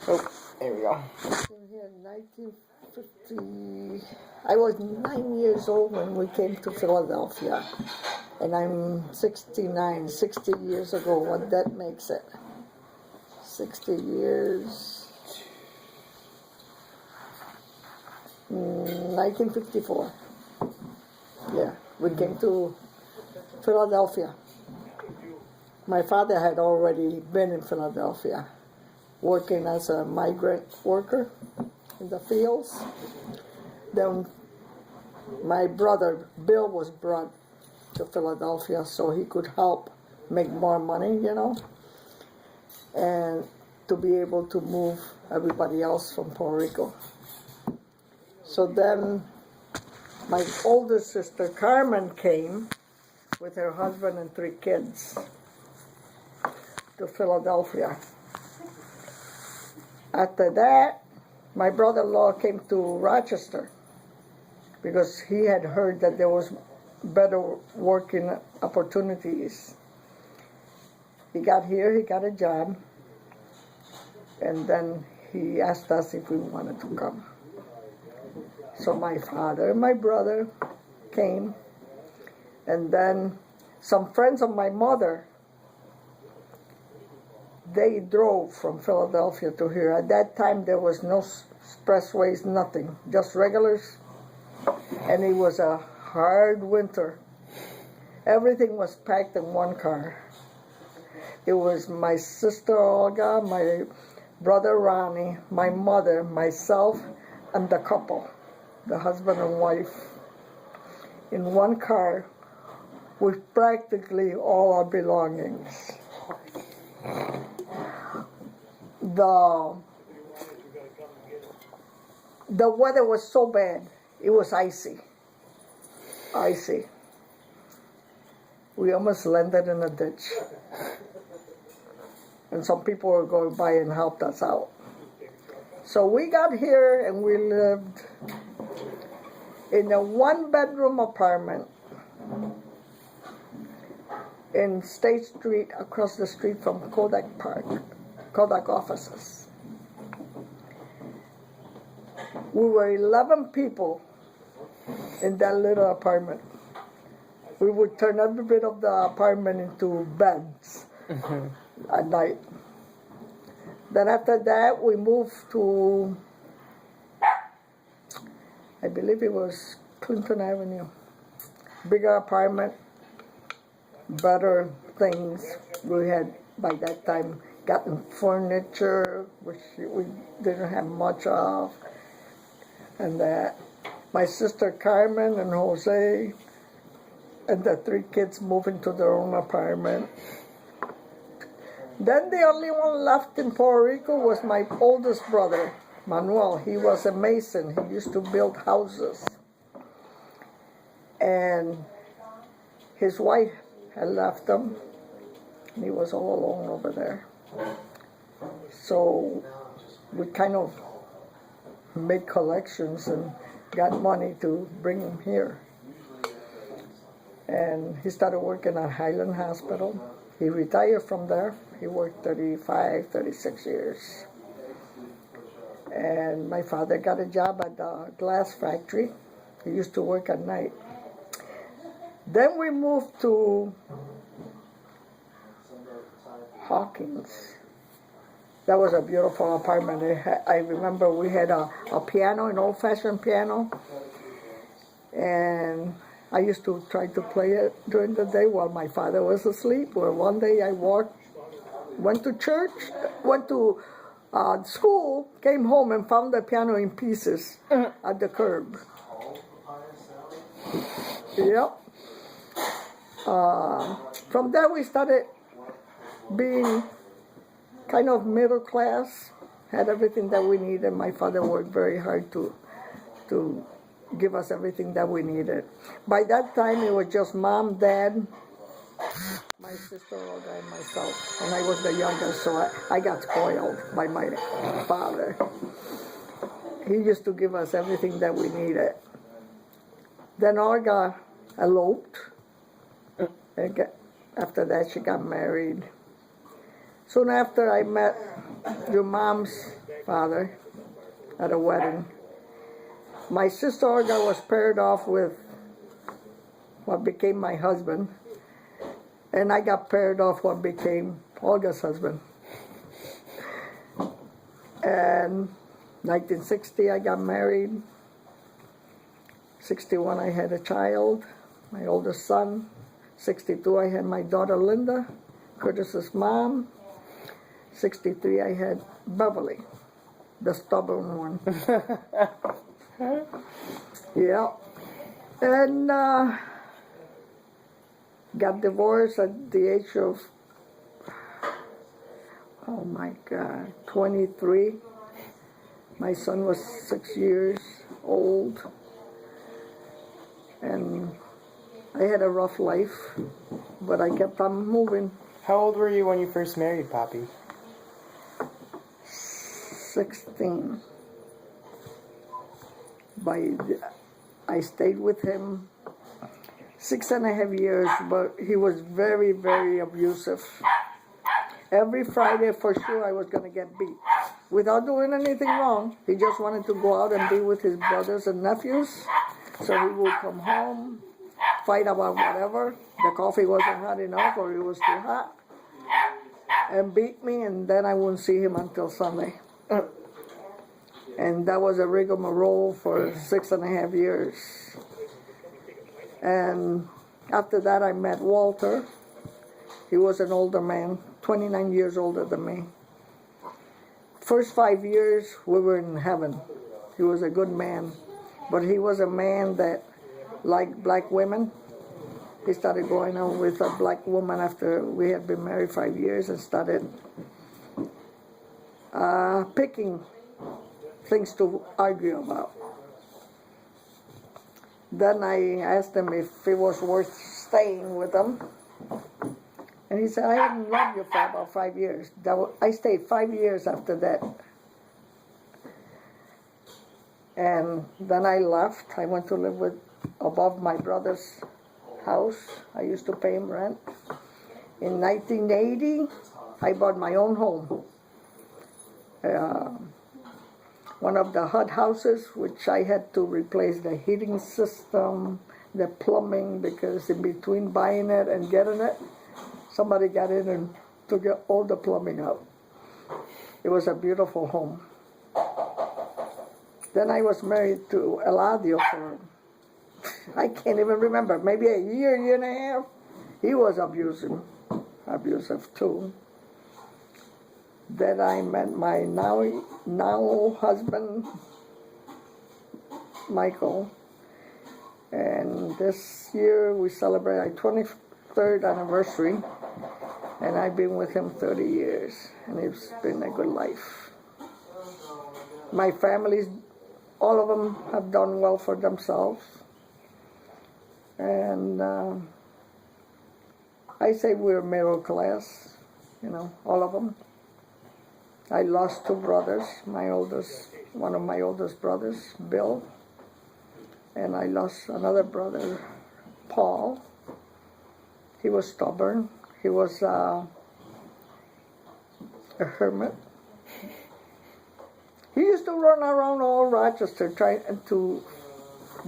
Oh, there we go. Came here in 1950. I was 9 years old when we came to Philadelphia. And I'm 69, 60 years ago. What that makes it? 60 years. 1954. Yeah, we came to Philadelphia. My father had already been in Philadelphia, working as a migrant worker in the fields. Then my brother Bill was brought to Philadelphia so he could help make more money, and to be able to move everybody else from Puerto Rico. So then my older sister Carmen came with her husband and 3 kids to Philadelphia. After that, my brother-in-law came to Rochester because he had heard that there was better working opportunities. He got here, he got a job, and then he asked us if we wanted to come. So my father and my brother came, and then some friends of my mother, they drove from Philadelphia to here. At that time, there was no expressways, nothing, just regulars, and it was a hard winter. Everything was packed in one car. It was my sister Olga, my brother Ronnie, my mother, myself, and the couple, the husband and wife, in one car with practically all our belongings. The weather was so bad, it was icy. We almost landed in a ditch. And some people were going by and helped us out. So we got here and we lived in a 1-bedroom apartment in State Street, across the street from Kodak Park, Kodak offices. We were 11 people in that little apartment. We would turn every bit of the apartment into beds at night. Then after that, we moved to, I believe it was Clinton Avenue. Bigger apartment, better things. We had, by that time, gotten furniture, which we didn't have much of. And that my sister Carmen and Jose and the 3 kids moved into their own apartment. Then the only one left in Puerto Rico was my oldest brother, Manuel. He was a mason. He used to build houses. And his wife had left him, and he was all alone over there. So we kind of made collections and got money to bring him here. And he started working at Highland Hospital. He retired from there. He worked 35, 36 years. And my father got a job at the glass factory. He used to work at night. Then we moved to Hawkins. That was a beautiful apartment. I remember we had a piano, an old-fashioned piano. And I used to try to play it during the day while my father was asleep. Well, one day I went to church, went to school, came home and found the piano in pieces at the curb. Yep. From there we started being kind of middle class, had everything that we needed. My father worked very hard to give us everything that we needed. By that time, it was just mom, dad, my sister Olga, and myself. And I was the youngest, so I got spoiled by my father. He used to give us everything that we needed. Then Olga eloped. And after that, she got married. Soon after, I met your mom's father at a wedding. My sister Olga was paired off with what became my husband, and I got paired off what became Olga's husband. And 1960 I got married. 61 I had a child, my oldest son. 62 I had my daughter Linda, Curtis's mom. 63 I had Beverly, the stubborn one. Yeah. And got divorced at the age of, oh my God, 23. My son was 6 years old. And I had a rough life, but I kept on moving. How old were you when you first married Poppy? 16. I stayed with him 6.5 years, but he was very, very abusive. Every Friday, for sure, I was going to get beat. Without doing anything wrong, he just wanted to go out and be with his brothers and nephews. So he would come home, fight about whatever. The coffee wasn't hot enough or it was too hot, and beat me, and then I wouldn't see him until Sunday. And that was a rigmarole for 6.5 years. And after that, I met Walter. He was an older man, 29 years older than me. First 5 years, we were in heaven. He was a good man. But he was a man that liked black women. He started going out with a black woman after we had been married 5 years and started picking things to argue about. Then I asked him if it was worth staying with him. And he said, I hadn't loved you for about 5 years. I stayed 5 years after that. And then I left. I went to live above my brother's house. I used to pay him rent. In 1980, I bought my own home. One of the HUD houses, which I had to replace the heating system, the plumbing, because in between buying it and getting it, somebody got in and took all the plumbing out. It was a beautiful home. Then I was married to Eladio for, I can't even remember, maybe a year and a half. He was abusive too. Then I met my now husband, Michael. And this year we celebrate our 23rd anniversary. And I've been with him 30 years. And it's been a good life. My family's, all of them have done well for themselves. And I say we're middle class, all of them. I lost two brothers, one of my oldest brothers, Bill, and I lost another brother, Paul. He was stubborn. He was a hermit. He used to run around all Rochester trying to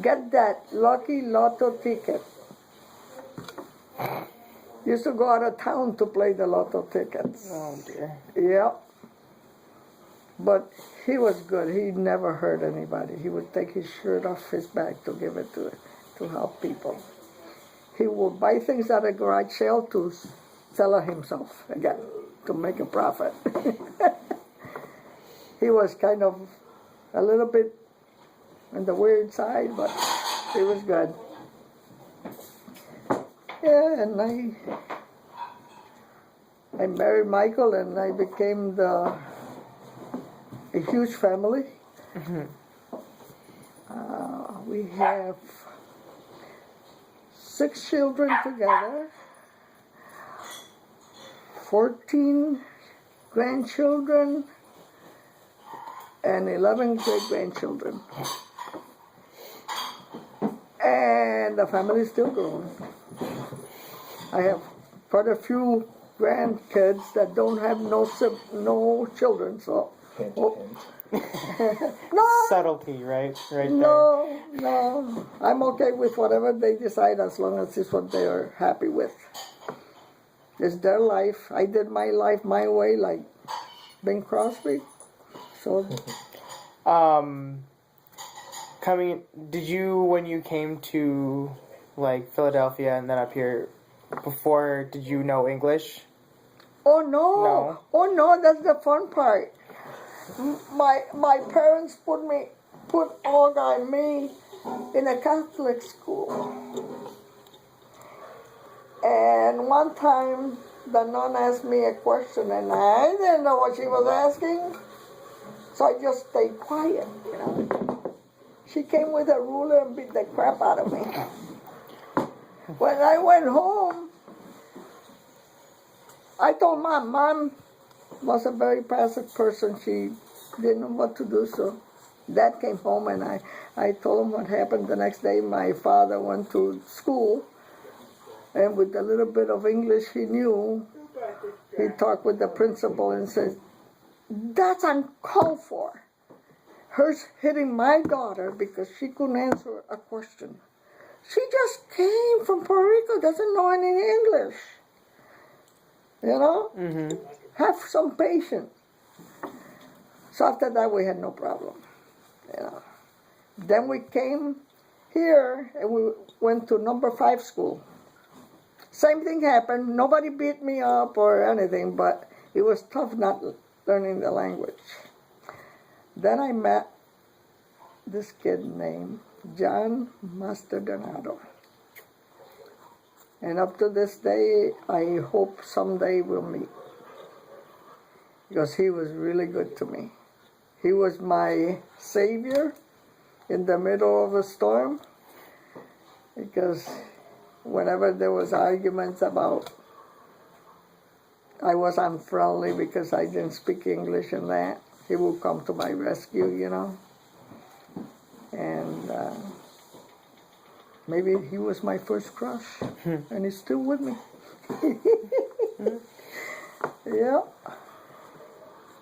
get that lucky lotto ticket. He used to go out of town to play the lotto tickets. Oh dear. Yeah. But he was good. He never hurt anybody. He would take his shirt off his back to give it to help people. He would buy things at a garage sale to sell it himself again, to make a profit. He was kind of a little bit on the weird side, but he was good. Yeah, and I married Michael, and I became a huge family. Mm-hmm. We have 6 children together, 14 grandchildren, and 11 great-grandchildren. And the family is still growing. I have quite a few grandkids that don't have no children, so Hint, Oh. hint. No, Subtlety, right? Right no. I'm okay with whatever they decide as long as it's what they are happy with. It's their life. I did my life my way, like Bing Crosby. So there. Did you, when you came to, like, Philadelphia and then up here, before, did you know English? oh no, oh no, that's the fun part. My parents put Olga and me in a Catholic school. And one time the nun asked me a question and I didn't know what she was asking. So I just stayed quiet, you know. She came with a ruler and beat the crap out of me. When I went home, I told Mom was a very passive person. She didn't know what to do, so Dad came home and I told him what happened. The next day my father went to school, and with the little bit of English he knew, he talked with the principal and said, "That's uncalled for. Her hitting my daughter because she couldn't answer a question. She just came from Puerto Rico, doesn't know any English. You know? Mm-hmm. Have some patience." So after that, we had no problem. You know. Then we came here and we went to number 5 school. Same thing happened. Nobody beat me up or anything, but it was tough not learning the language. Then I met this kid named John Mastrodonado. And up to this day, I hope someday we'll meet. Because he was really good to me. He was my savior in the middle of a storm. Because whenever there was arguments about I was unfriendly because I didn't speak English and that, he would come to my rescue, you know. And maybe he was my first crush, and he's still with me. Yeah.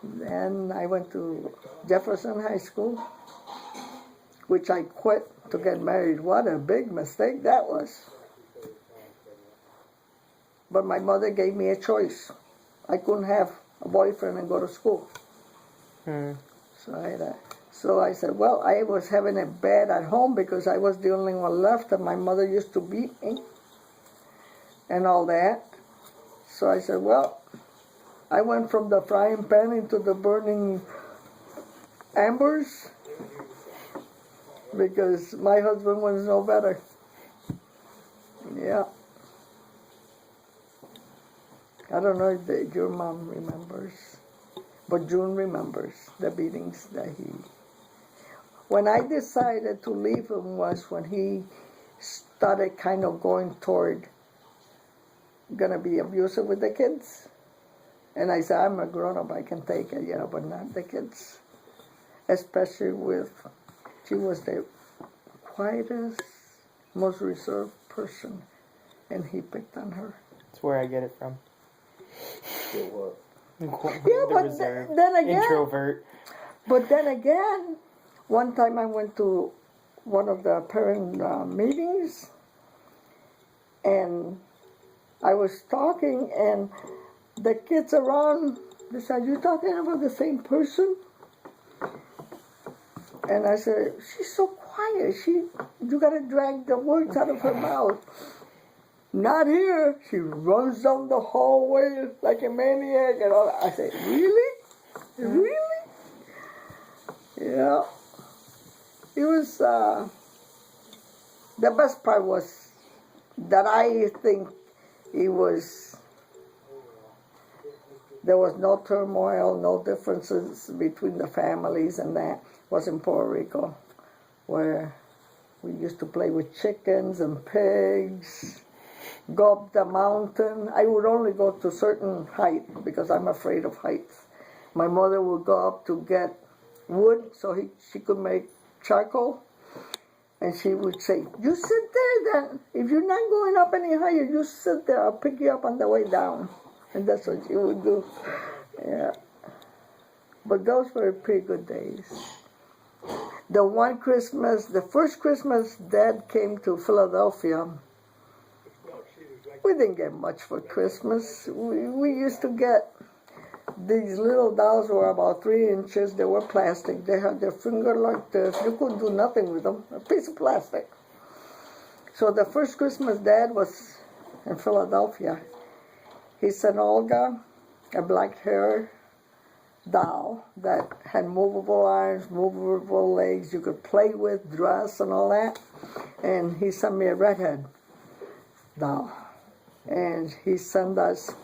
Then I went to Jefferson High School, which I quit to get married. What a big mistake that was. But my mother gave me a choice. I couldn't have a boyfriend and go to school. So I said, well, I was having it bad at home because I was the only one left and my mother used to beat me and all that. So I said, well, I went from the frying pan into the burning embers because my husband was no better. Yeah. I don't know if your mom remembers, but June remembers the beatings that he... When I decided to leave him was when he started kind of going toward gonna be abusive with the kids. And I said, I'm a grown-up, I can take it, you know, but not the kids. Especially with, she was the quietest, most reserved person, and he picked on her. That's where I get it from. Still what? Yeah, but then again, introvert. But then again, one time I went to one of the parent meetings, and I was talking, and the kids around, they said, "You talking about the same person?" And I said, "She's so quiet. You gotta drag the words out of her mouth." "Not here." She runs down the hallway like a maniac and all that. I said, "Really? Really?" Yeah. It was, the best part was that I think it was, there was no turmoil, no differences between the families, and that was in Puerto Rico, where we used to play with chickens and pigs, go up the mountain. I would only go to certain height because I'm afraid of heights. My mother would go up to get wood so she could make charcoal, and she would say, "You sit there then. If you're not going up any higher, you sit there. I'll pick you up on the way down." And that's what she would do. Yeah. But those were pretty good days. The one Christmas, the first Christmas Dad came to Philadelphia, we didn't get much for Christmas. We used to get these little dolls were about 3 inches. They were plastic. They had their finger like this. You couldn't do nothing with them. A piece of plastic. So the first Christmas Dad was in Philadelphia. He sent Olga a black hair doll that had movable arms, movable legs. You could play with, dress, and all that. And he sent me a redhead doll. And he sent us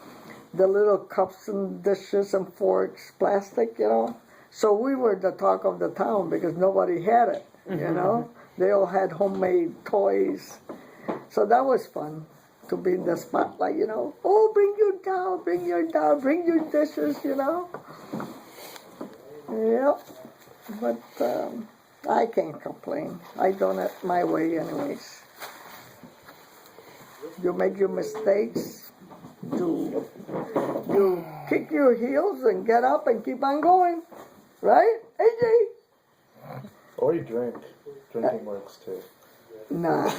the little cups and dishes and forks, plastic, you know. So we were the talk of the town because nobody had it, you know. They all had homemade toys. So that was fun to be in the spotlight, you know. Oh, bring your doll, bring your doll, bring your dishes, you know. Yep. But I can't complain. I done it my way anyways. You make your mistakes. You kick your heels and get up and keep on going. Right, AJ? Or you drink. Drinking works too. Nah.